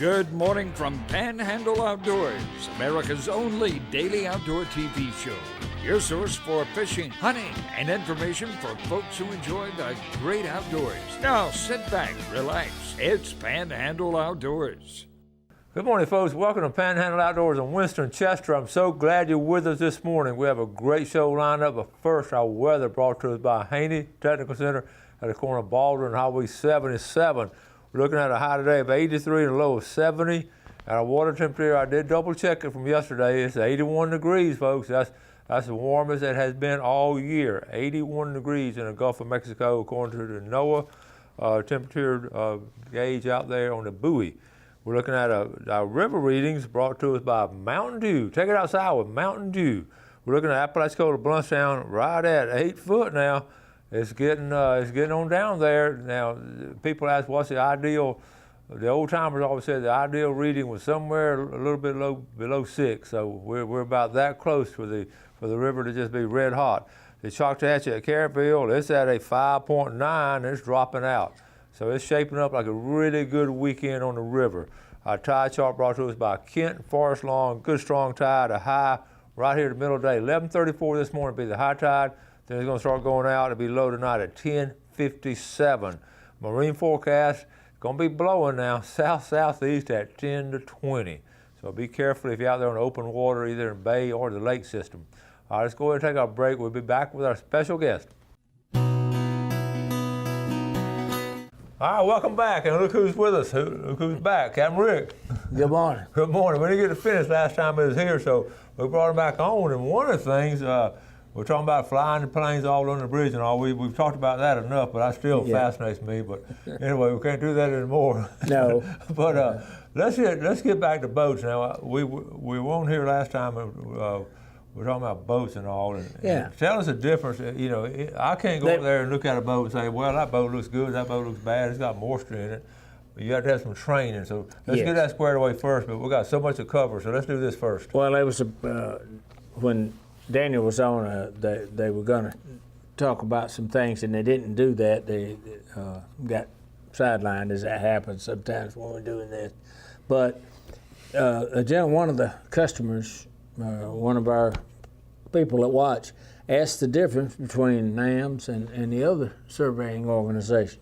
Good morning from Panhandle Outdoors, America's only daily outdoor TV show. Your source for fishing, hunting, and information for folks who enjoy the great outdoors. Now sit back, relax. It's Panhandle Outdoors. Good morning, folks. Welcome to Panhandle Outdoors in Winston, Chester. I'm so glad you're with us this morning. We have a great show lined up, but first, our weather brought to us by Haney Technical Center at the corner of Baldwin and Highway 77. We're looking at a high today of 83 and a low of 70. And our water temperature, I did double check it from yesterday. It's 81 degrees, folks. That's the warmest it has been all year. 81 degrees in the Gulf of Mexico, according to the NOAA temperature gauge out there on the buoy. We're looking at our river readings brought to us by Mountain Dew. Take it outside with Mountain Dew. We're looking at Apalachicola Bluntstown right at 8 foot now. It's getting on down there. Now, people ask what's the ideal. The old timers always said the ideal reading was somewhere a little bit below 6. So we're about that close for the river to just be red hot. The Choctawhatchee at Carrotville, it's at a 5.9 and it's dropping out. So it's shaping up like a really good weekend on the river. Our tide chart brought to us by Kent and Forest Lawn. Good strong tide, a high right here in the middle of the day. 11:34 this morning will be the high tide. Then it's going to start going out. It'll be low tonight at 10:57. Marine forecast, going to be blowing now south-southeast at 10 to 20. So be careful if you're out there on open water, either in bay or the lake system. All right, let's go ahead and take our break. We'll be back with our special guest. All right, welcome back, and look who's with us. Look who's back, Captain Rick. Good morning. Good morning. We didn't get to finish last time he was here, so we brought him back on. And one of the things, we're talking about flying the planes all on the bridge and all. We've talked about that enough, but that still fascinates me. But anyway, we can't do that anymore. No. But let's get back to boats now. We weren't here last time. We're talking about boats and all. And tell us the difference. You know, I can't go up there and look at a boat and say, well, that boat looks good, that boat looks bad, it's got moisture in it. But you have to have some training. So let's get that squared away first. But we've got so much to cover, so let's do this first. Well, it was when Daniel was on, they were going to talk about some things, and they didn't do that. They got sidelined, as that happens sometimes when we're doing this. But one of the customers, one of our people that watch, asked the difference between NAMS and the other surveying organizations.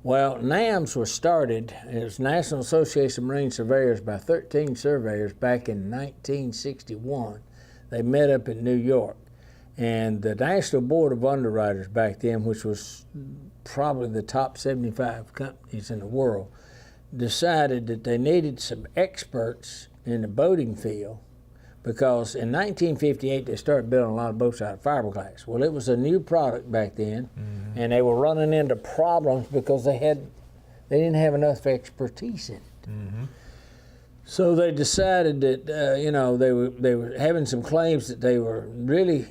Well, NAMS was started as National Association of Marine Surveyors by 13 surveyors back in 1961. They met up in New York. And the National Board of Underwriters back then, which was probably the top 75 companies in the world, decided that they needed some experts in the boating field, because in 1958 they started building a lot of boats out of fiberglass. Well, it was a new product back then, and they were running into problems because they didn't have enough expertise in it. So they decided that they were having some claims that they were really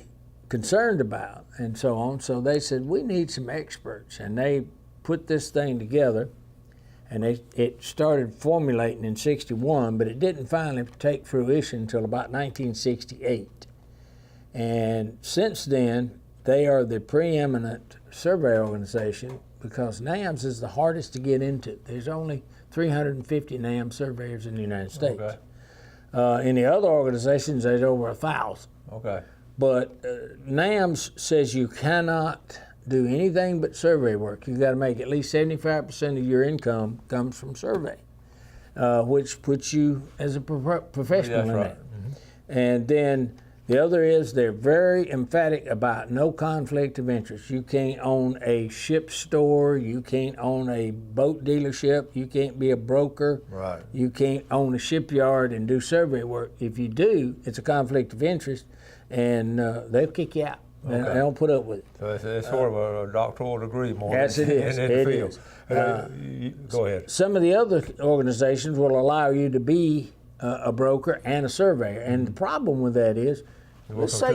concerned about and so on. So they said, we need some experts, and they put this thing together. And it started formulating in 61, but it didn't finally take fruition until about 1968. And since then, they are the preeminent survey organization because NAMS is the hardest to get into. There's only 350 NAMS surveyors in the United States. Okay. In the other organizations, there's over 1,000. Okay. But NAMS says you cannot do anything but survey work. You've got to make at least 75% of your income comes from survey, which puts you as a professional in that. And then the other is they're very emphatic about no conflict of interest. You can't own a ship store, you can't own a boat dealership, you can't be a broker, you can't own a shipyard and do survey work. If you do, it's a conflict of interest, and they'll kick you out. Okay. They don't put up with it. So it's sort of a doctoral degree more. Yes, it is. In the field. Go ahead. Some of the other organizations will allow you to be a broker and a surveyor. And the problem with that is Let's say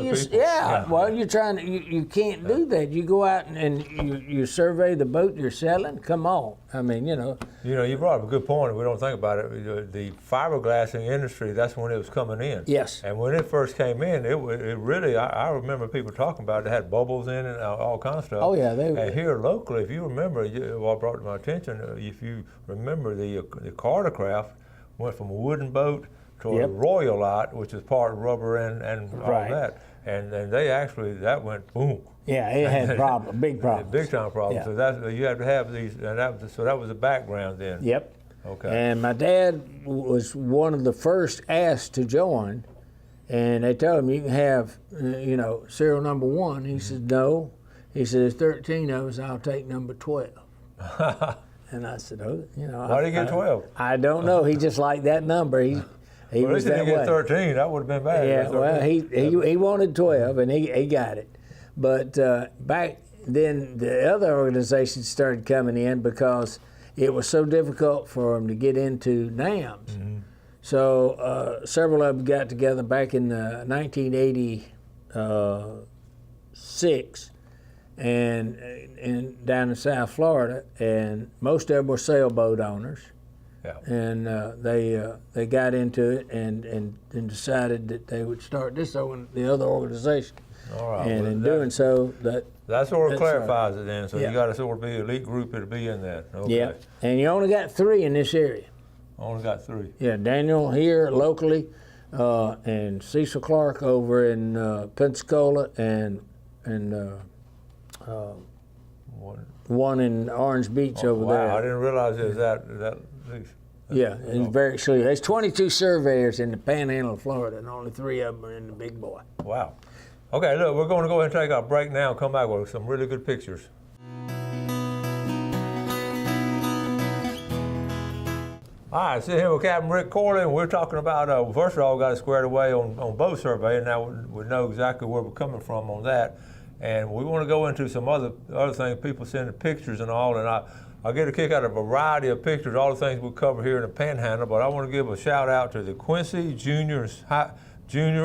well, you're trying to, you can't do that. You go out and you survey the boat you're selling. Come on, I mean, You know, you brought up a good point. We don't think about it. The fiberglassing industry, that's when it was coming in. Yes. And when it first came in, it really, I remember people talking about it. It had bubbles in it, all kinds of stuff. Oh yeah, And here locally, if you remember, what brought to my attention, if you remember, the Carter craft went from a wooden boat to a Royal Light, which is part rubber and all that. And they actually, that went boom. Yeah, it had big problems. Big time problems. Yeah. So that you have to have these, and that was the background then. Yep. Okay. And my dad was one of the first asked to join, and they told him you can have, serial number 1. He said no. He said there's 13 of us. I'll take number 12. And I said, Why did he get 12? I don't know. He just liked that number. He was that way. He didn't get 13. That would have been bad. Yeah, well, he wanted 12, and he got it. But back then, the other organizations started coming in because it was so difficult for them to get into NAMS. Mm-hmm. So several of them got together back in 1986 and down in South Florida, and most of them were sailboat owners. Yeah. And they got into it and decided that they would start the other organization. All right. And in doing so, that sort of clarifies it then. So you got to sort of be an elite group to be in that. Okay. Yeah. And you only got 3 in this area. Only got 3. Yeah, Daniel here locally, and Cecil Clark over in Pensacola, and one in Orange Beach over there. Wow, I didn't realize it was that. Yeah, it's very exclusive. There's 22 surveyors in the Panhandle of Florida, and only 3 of them are in the big boy. Wow. Okay, look, we're going to go ahead and take our break now and come back with some really good pictures. All right, sitting here with Captain Rick Corley, and we're talking about, first of all, we got it squared away on boat surveying. Now we know exactly where we're coming from on that. And we want to go into some other things, people sending pictures and all, and I get a kick out of a variety of pictures, all the things we cover here in the Panhandle, but I want to give a shout out to the Quincy Junior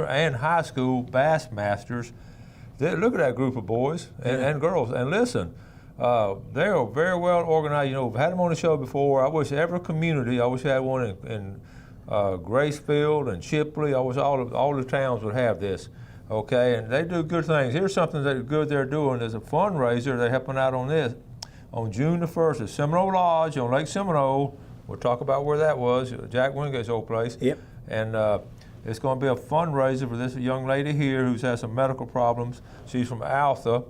and high school Bassmasters. Look at that group of boys and girls, and listen, they are very well organized. You know, we've had them on the show before. I wish every community, I wish I had one in Gracefield and Chipley. I wish all the towns would have this. Okay, and they do good things. Here's something that good they're doing. There's a fundraiser. They're helping out on this. On June the 1st at Seminole Lodge on Lake Seminole. We'll talk about where that was, Jack Wingate's old place. Yep. And it's going to be a fundraiser for this young lady here who's had some medical problems. She's from Altha,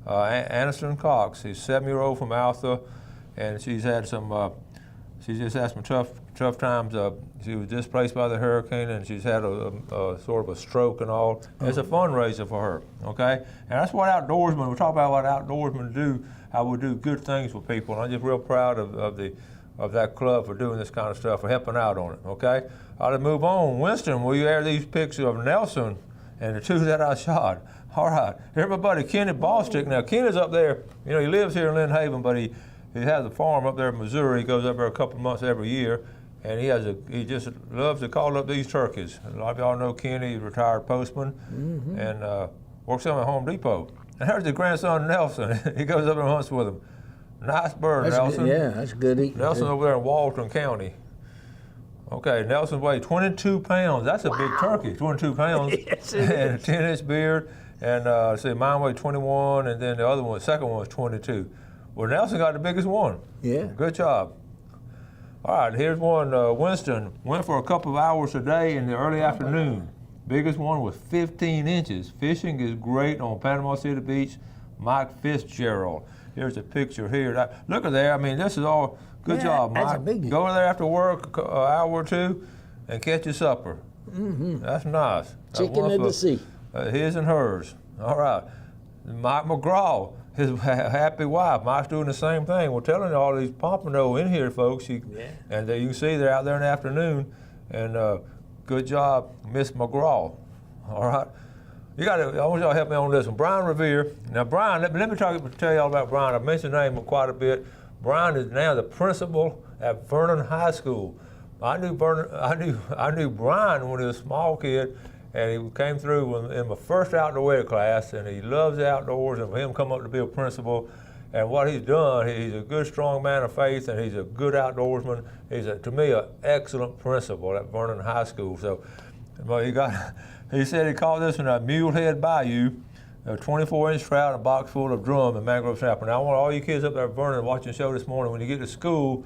Aniston Cox. She's a 7-year-old from Altha, and she's had some. She's just had some tough times. She was displaced by the hurricane, and she's had a sort of a stroke and all. It's a fundraiser for her, okay? And that's what outdoorsmen, we talk about what outdoorsmen do, how we do good things for people. And I'm just real proud of that club for doing this kind of stuff, for helping out on it, okay? I'll move on. Winston, will you air these pictures of Nelson and the 2 that I shot? All right. Here's my buddy Kenny Ballstick. Now, Kenny's up there, you know, he lives here in Lynn Haven, but he has a farm up there in Missouri. He goes up there a couple of months every year, and he just loves to call up these turkeys. A lot of y'all know Kenny, he's a retired postman, and works out at Home Depot. And there's his grandson Nelson. He goes up and hunts with him. Nice bird, Nelson. That's good eating. Nelson over there in Walton County. Okay, Nelson weighs 22 pounds. That's a big turkey, 22 pounds. Yes, and a 10-inch beard. And see, mine weighed 21, and then the second one was 22. Well, Nelson got the biggest one. Yeah. Good job. All right, here's one. Winston went for a couple of hours a day in the early afternoon. Biggest one was 15 inches. Fishing is great on Panama City Beach. Mike Fitzgerald. Here's a picture here. Look at there. I mean, this is all good job, Mike. That's a biggie. Go over there after work, an hour or 2, and catch your supper. That's nice. Chicken of the sea. His and hers. All right. Mike McGraw, his happy wife. Mike's doing the same thing. We're telling you all these pompano in here, folks. And you can see they're out there in the afternoon. And good job, Miss McGraw. All right. I want y'all to help me on this one. Brian Revere. Now, Brian, let me tell y'all about Brian. I've mentioned his name quite a bit. Brian is now the principal at Vernon High School. I knew Brian when he was a small kid, and he came through in my first outdoor ed class, and he loves the outdoors, and for him come up to be a principal, and what he's done, he's a good, strong man of faith, and he's a good outdoorsman. He's, to me, an excellent principal at Vernon High School. So, well, he said he called this one a Mulehead Bayou, a 24-inch trout, a box full of drum and mangrove snapper. Now, I want all you kids up there at Vernon watching the show this morning, when you get to school,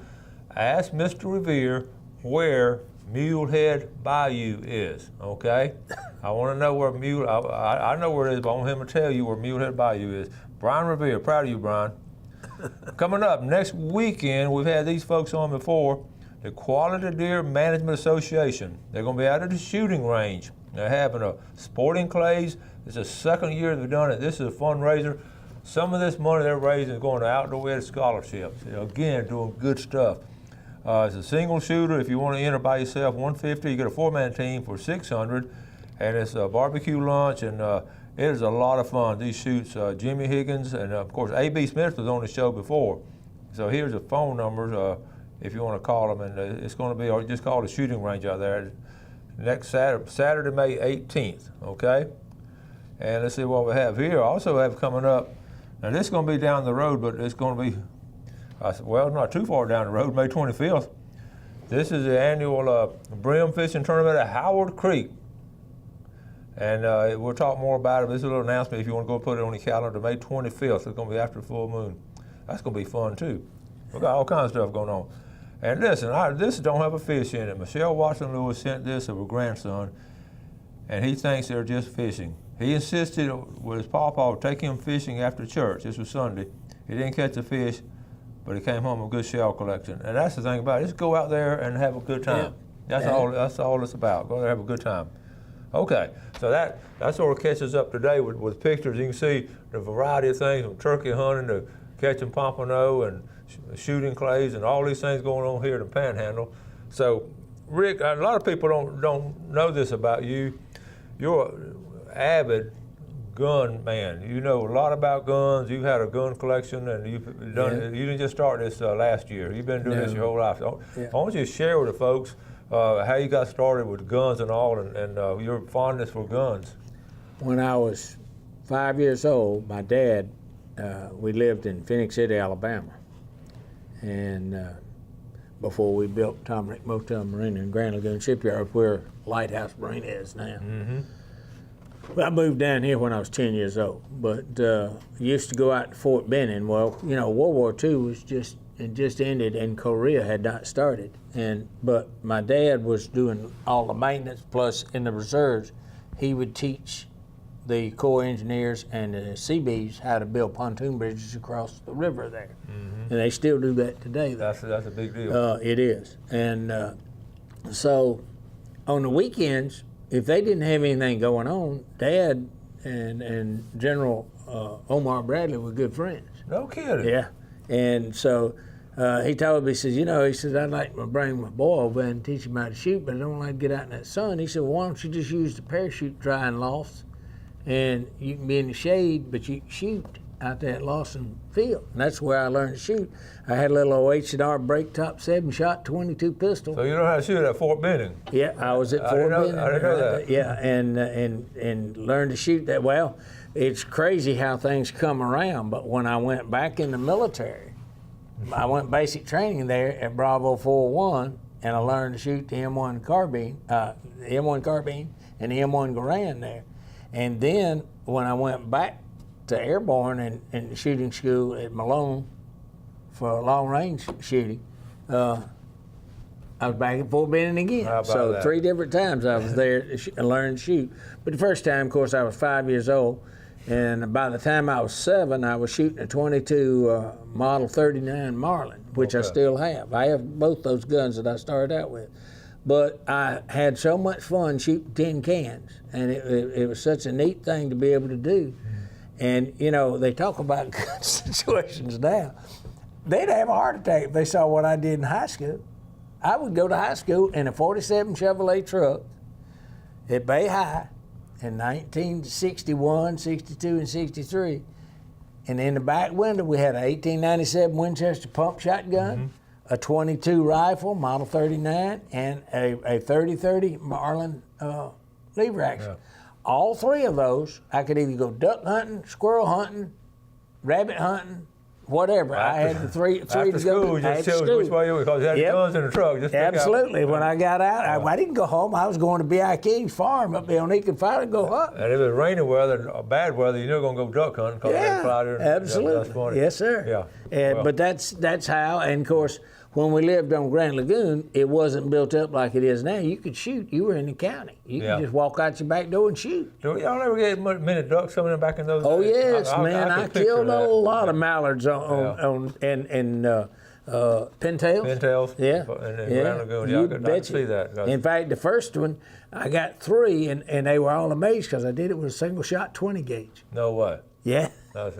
ask Mr. Revere where Mulehead Bayou is, okay? I want to know where I know where it is, but I want him to tell you where Mulehead Bayou is. Brian Revere, proud of you, Brian. Coming up next weekend, we've had these folks on before, the Quality Deer Management Association. They're going to be out at the shooting range. They're having a sporting clays. It's the second year they've done it. This is a fundraiser. Some of this money they're raising is going to outdoor ed scholarships. Again, doing good stuff. It's a single shooter. If you want to enter by yourself, $150. You get a 4-man team for $600, and it's a barbecue lunch, and it is a lot of fun. These shoots, Jimmy Higgins, and of course A.B. Smith was on the show before. So here's the phone numbers if you want to call them, and it's going to be, or just call the shooting range out there next Saturday, May 18th. Okay, and let's see what we have here. Also have coming up. Now this is going to be down the road, but it's going to be. Well, not too far down the road, May 25th. This is the annual brim fishing tournament at Howard Creek. And we'll talk more about it. This is a little announcement if you want to go put it on your calendar, May 25th. It's going to be after full moon. That's going to be fun, too. We've got all kinds of stuff going on. And listen, this don't have a fish in it. Michelle Watson Lewis sent this of her grandson, and he thinks they're just fishing. He insisted with his pawpaw to take him fishing after church. This was Sunday. He didn't catch a fish, but he came home with a good shell collection. And that's the thing about it. Just go out there and have a good time. Yeah. That's all it's about. Go there and have a good time. Okay, so that sort of catches up today with pictures. You can see the variety of things, from turkey hunting to catching pompano and shooting clays and all these things going on here in the Panhandle. So, Rick, a lot of people don't know this about you. You're an avid gun man. You know a lot about guns. You've had a gun collection, and you've done. Yeah. You didn't just start this last year. You've been doing this your whole life. So I want you to share with the folks how you got started with guns and all, and your fondness for guns. When I was 5 years old, my dad, we lived in Phoenix City, Alabama, and before we built Tom Rick Motel Marina in Grand Lagoon Shipyard, where Lighthouse Marina is now. Mm-hmm. Well, I moved down here when I was 10 years old, but used to go out to Fort Benning. Well, you know, World War II was just ended, and Korea had not started. But my dad was doing all the maintenance, plus in the reserves, he would teach the Corps engineers and the Seabees how to build pontoon bridges across the river there. Mm-hmm. And they still do that today. That's a big deal. It is. And so on the weekends, if they didn't have anything going on, Dad and General Omar Bradley were good friends. No kidding. Yeah. And so he told me, he says, I'd like to bring my boy over and teach him how to shoot, but I don't like to get out in that sun. He said, well, why don't you just use the parachute drying lofts, and you can be in the shade, but you can shoot out there at Lawson Field. And that's where I learned to shoot. I had a little H&R break top 7-shot 22 pistol. So you know how to shoot at Fort Benning? Yeah, I was at Fort Benning. I didn't know that. Yeah, and learned to shoot that. Well, it's crazy how things come around, but when I went back in the military, I went basic training there at Bravo 4-1, and I learned to shoot the M1 carbine, and the M1 Garand there. And then when I went back to airborne and shooting school at Malone for long range shooting, I was back at Fort Benning again. So that? 3 different times I was there and learned to shoot. But the first time, of course, I was 5 years old. And by the time I was 7, I was shooting a 22 Model 39 Marlin, which I still have. I have both those guns that I started out with. But I had so much fun shooting tin cans, and it was such a neat thing to be able to do. And, you know, they talk about gun situations now. They'd have a heart attack if they saw what I did in high school. I would go to high school in a 47 Chevrolet truck at Bay High in 1961, 62, and 63. And in the back window, we had an 1897 Winchester pump shotgun, a 22 rifle, Model 39, and a 30-30 Marlin lever action. Yeah. All three of those, I could either go duck hunting, squirrel hunting, rabbit hunting, whatever. I had the three After to school, go. you just chose which way you were, because you had Yep. guns in the truck. Just pick out. Absolutely. When I got out, I didn't go home. I was going to B.I. King's farm up there on Eakin Fire and go hunt. And if it was rainy weather or bad weather, you knew going to go duck hunting because they fly there. Absolutely. That's funny. Yes, sir. Yeah. And, Well. but that's how. And of course, when we lived on Grand Lagoon, it wasn't built up like it is now. You could shoot. You were in the county. You Yeah. could just walk out your back door and shoot. Do y'all ever get many ducks coming in back in those Oh days? yes, man! I could picture killed a that. lot of mallards on pintails. Pintails. Yeah, And yeah. Grand Lagoon. Yeah, You I could betcha. see that. In fact, the first one, I got 3, and they were all amazed because I did it with a single shot 20 gauge. No way. Yeah. All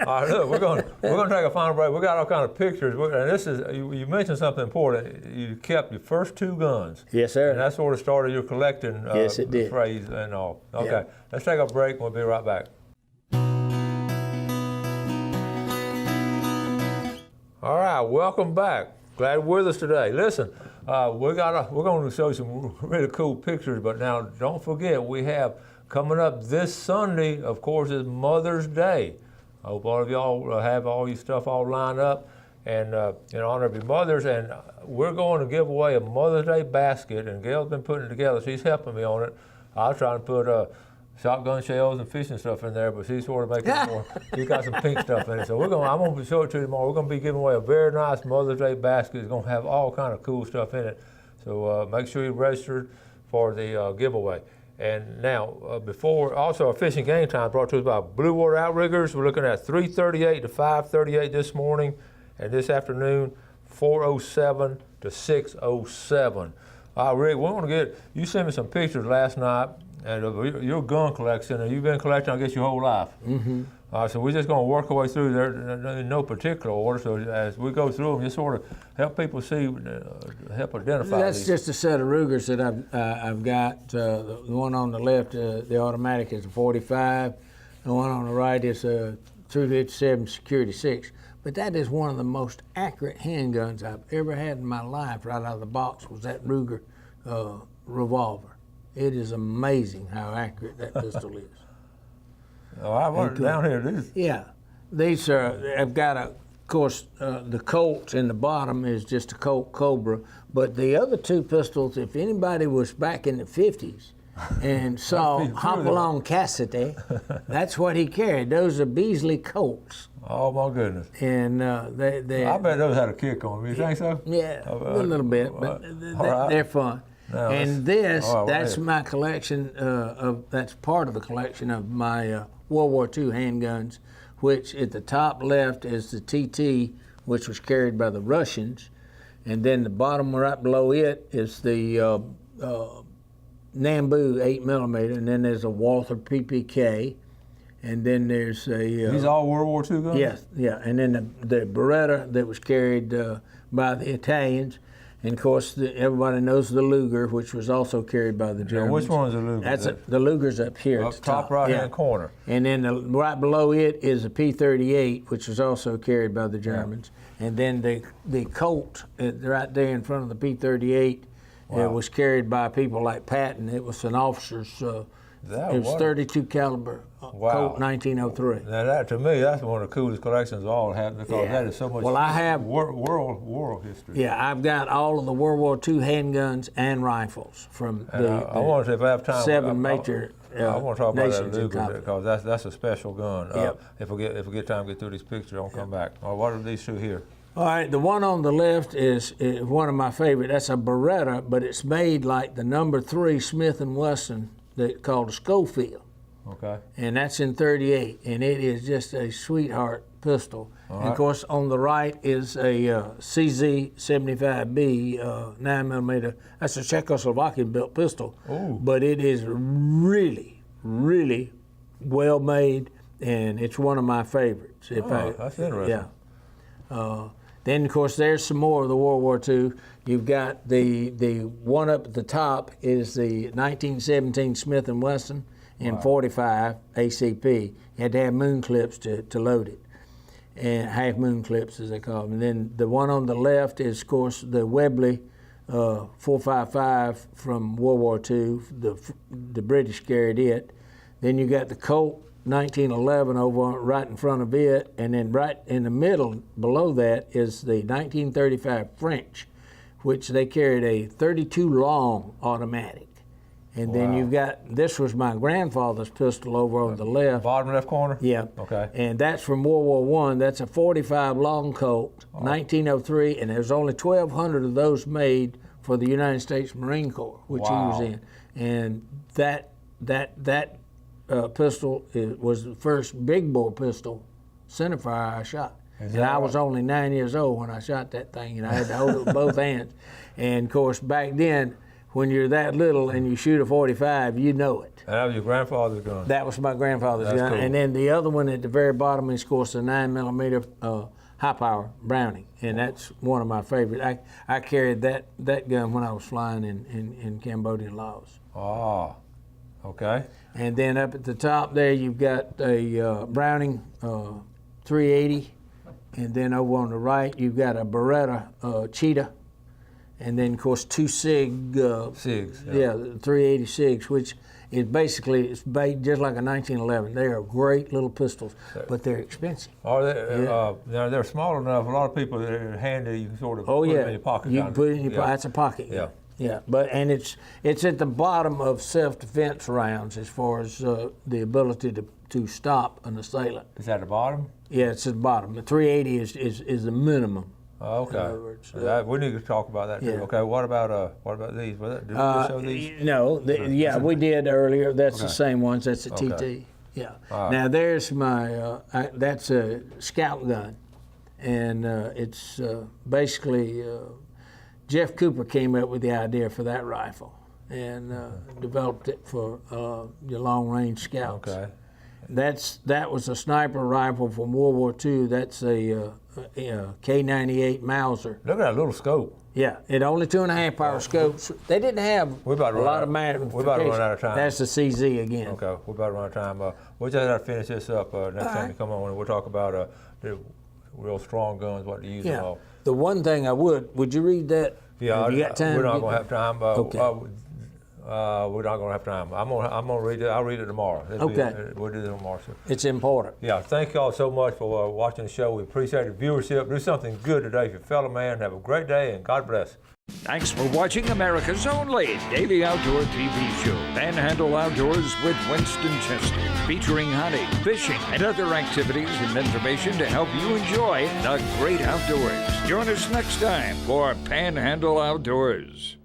right, look, we're going to take a final break. We got all kind of pictures, and this is you mentioned something important. You kept your first 2 guns. Yes, sir. And that sort of started your collecting Yes, it did. phrase and all. Okay, Yeah. let's take a break. We'll be right back. All right, welcome back. Glad you're with us today. Listen, we're going to show some really cool pictures, but now don't forget we have coming up this Sunday, of course, is Mother's Day. I hope all of y'all have all your stuff all lined up and in honor of your mothers. And we're going to give away a Mother's Day basket, and Gail's been putting it together. She's helping me on it. I was trying to put shotgun shells and fishing stuff in there, but she's sort of making it more. She's got some pink stuff in it. So I'm going to show it to you tomorrow. We're going to be giving away a very nice Mother's Day basket. It's going to have all kind of cool stuff in it. So make sure you're registered for the giveaway. And now, before, also our fishing game time brought to us by Blue Water Outriggers. We're looking at 3:38 to 5:38 this morning, and this afternoon, 4:07 to 6:07. Rick, we want to you sent me some pictures last night and your gun collection, and you've been collecting, I guess, your whole life. Mm-hmm. So we're just going to work our way through there in no particular order. So as we go through them, just sort of help people see, help identify That's these. just a set of Rugers that I've got. The one on the left, the automatic is a 45. The one on the right is a 357 Security 6. But that is one of the most accurate handguns I've ever had in my life. Right out of the box was that Ruger revolver. It is amazing how accurate that pistol is. Oh, I want it down here. Yeah, these are. I've got of course, the Colt in the bottom is just a Colt Cobra, but the other 2 pistols, if anybody was back in the 50s and saw Hopalong Cassidy, that's what he carried. Those are Beasley Colts. Oh my goodness! And they I bet those had a kick on them. You think so? Yeah, a little bit, but they're fun. No, and this, right, that's my collection that's part of the collection of my World War II handguns, which at the top left is the TT, which was carried by the Russians, and then the bottom right below it is the Nambu 8mm, and then there's a Walther PPK, and then there's a... These all World War II guns? Yes, yeah, and then the Beretta that was carried by the Italians, and of course everybody knows the Luger, which was also carried by the Germans. Now, which one is the Luger? That's the Luger's up here Up at the top right-hand corner. And then right below it is a P-38, which was also carried by the Germans. Yeah. And then the Colt right there in front of the P-38 was carried by people like Patton. It was an officer's. It was 32 caliber Colt 1903. Now that, to me, that's one of the coolest collections of all have, because that is so much I have world history. Yeah, I've got all of the World War II handguns and rifles from I want to say, if I have time, 7 major I want to talk about that nations in Luger because that's a special gun. Yep. If we get time to get through these pictures, I'll come back. What are these 2 here? All right, the one on the left is one of my favorite. That's a Beretta, but it's made like the number 3 Smith & Wesson called a Schofield. Okay. And that's in 38, and it is just a sweetheart pistol. And of course, on the right is a CZ-75B 9mm. That's a Czechoslovakian built pistol. Ooh. But it is really, really well made, and it's one of my favorites. That's interesting. Yeah. Then, of course, there's some more of the World War II. You've got the one up at the top is the 1917 Smith & Wesson in 45 ACP. You had to have moon clips to load it, and half moon clips as they call them. And then the one on the left is, of course, the Webley .455 from World War II. The British carried it. Then you got the Colt 1911 over right in front of it, and then right in the middle below that is the 1935 French, which they carried a 32 long automatic. And then you've got, this was my grandfather's pistol over on the left. Bottom left corner? Yeah. Okay. And that's from World War I. That's a 45 long Colt, 1903, and there's only 1,200 of those made for the United States Marine Corps, which he was in. And that pistol was the first big bore pistol centerfire I shot. And I was only 9 years old when I shot that thing, and I had to hold it with both hands. And of course, back then, when you're that little and you shoot a 45, you know it. And that was your grandfather's gun? That was my grandfather's gun. Cool. And then the other one at the very bottom is, of course, a 9mm high power Browning, and that's one of my favorite. I carried that gun when I was flying in Cambodia and Laos. Oh, okay. And then up at the top there, you've got a Browning 380, and then over on the right, you've got a Beretta Cheetah. And then, of course, two SIGs, 380 SIGs, which is basically just like a 1911. They are great little pistols, but they're expensive. Are they? They're small enough. A lot of people, they're handy. You can sort of put them in your pocket. You can put it in your pocket. That's a pocket gun. Yeah, and it's at the bottom of self-defense rounds as far as the ability to stop an assailant. Is that the bottom? Yeah, it's at the bottom. The 380 is the minimum. Okay. In other words, we need to talk about that too. Yeah. Okay. What about these? Did you show these? No. We did earlier. That's the same ones. That's a TT. Yeah. Right. Now there's my. That's a scout gun, and it's basically Jeff Cooper came up with the idea for that rifle, and developed it for your long range scouts. Okay. That was a sniper rifle from World War II. That's a K98 Mauser. Look at that little scope. Yeah, it only 2.5 power scopes. They didn't have a lot of magnification. We're about to run out of time. That's the CZ again. Okay, we're about to run out of time. We'll just have to finish this up next time you come on, and we'll talk about the real strong guns, what to use them all. The one thing would you read that? Yeah, you got time? We're not going to have time. Okay. We're not going to have time. I'm gonna read it. I'll read it tomorrow. We'll do it tomorrow. So. It's important. Yeah. Thank y'all so much for watching the show. We appreciate your viewership. Do something good today for your fellow man. Have a great day, and God bless. Thanks for watching America's only daily outdoor TV show, Panhandle Outdoors with Winston Chester, featuring hunting, fishing, and other activities and information to help you enjoy the great outdoors. Join us next time for Panhandle Outdoors.